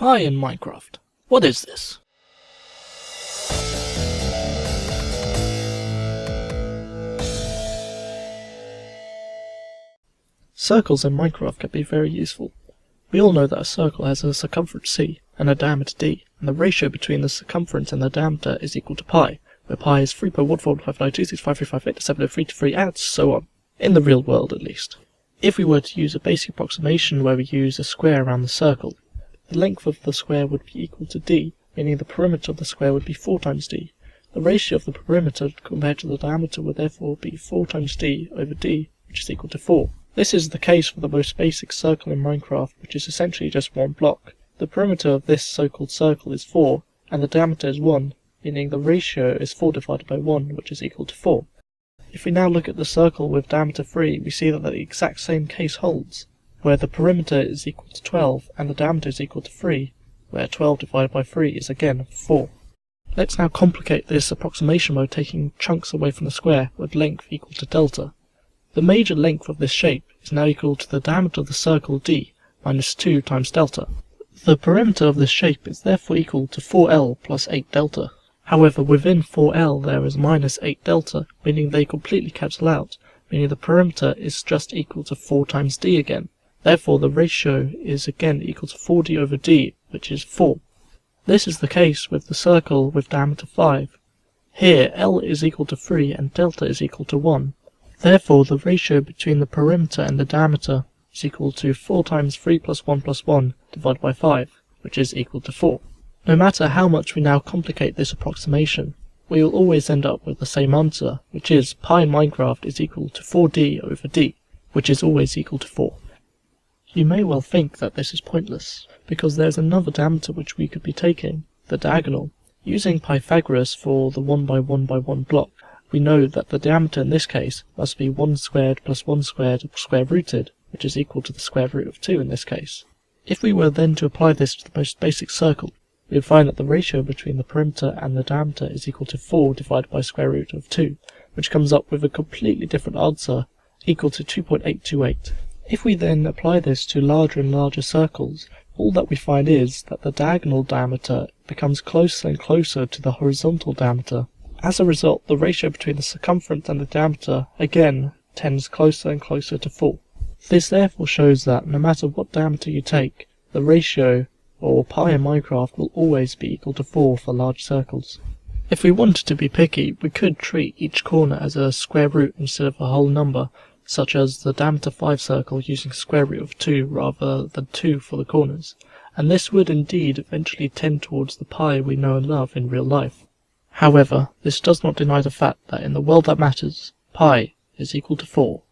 Pi in Minecraft. What is this? Circles in Minecraft can be very useful. We all know that a circle has a circumference c and a diameter d, and the ratio between the circumference and the diameter is equal to pi, where pi is 3.145926535870323 and so on, in the real world at least. If we were to use a basic approximation where we use a square around the circle, the length of the square would be equal to d, meaning the perimeter of the square would be 4 times d. The ratio of the perimeter compared to the diameter would therefore be 4 times d over d, which is equal to 4. This is the case for the most basic circle in Minecraft, which is essentially just one block. The perimeter of this so-called circle is 4, and the diameter is 1, meaning the ratio is 4 divided by 1, which is equal to 4. If we now look at the circle with diameter 3, we see that the exact same case holds, where the perimeter is equal to 12 and the diameter is equal to 3, where 12 divided by 3 is again 4. Let's now complicate this approximation by taking chunks away from the square with length equal to delta. The major length of this shape is now equal to the diameter of the circle d minus 2 times delta. The perimeter of this shape is therefore equal to 4l plus 8 delta. However, within 4l there is minus 8 delta, meaning they completely cancel out, meaning the perimeter is just equal to 4 times d again. Therefore the ratio is again equal to 4d over d, which is 4. This is the case with the circle with diameter 5. Here l is equal to 3 and delta is equal to 1. Therefore the ratio between the perimeter and the diameter is equal to 4 times 3 plus 1 plus 1 divided by 5, which is equal to 4. No matter how much we now complicate this approximation, we will always end up with the same answer, which is pi in Minecraft is equal to 4d over d, which is always equal to 4. You may well think that this is pointless, because there is another diameter which we could be taking, the diagonal. Using Pythagoras for the 1 by 1 by 1 block, we know that the diameter in this case must be 1 squared plus 1 squared square rooted, which is equal to the square root of 2 in this case. If we were then to apply this to the most basic circle, we would find that the ratio between the perimeter and the diameter is equal to 4 divided by square root of 2, which comes up with a completely different answer, equal to 2.828. If we then apply this to larger and larger circles, all that we find is that the diagonal diameter becomes closer and closer to the horizontal diameter. As a result, the ratio between the circumference and the diameter again tends closer and closer to 4. This therefore shows that no matter what diameter you take, the ratio, or pi in Minecraft, will always be equal to 4 for large circles. If we wanted to be picky, we could treat each corner as a square root instead of a whole number, such as the diameter 5 circle using square root of 2 rather than 2 for the corners, and this would indeed eventually tend towards the pi we know and love in real life. However, this does not deny the fact that in the world that matters, pi is equal to 4.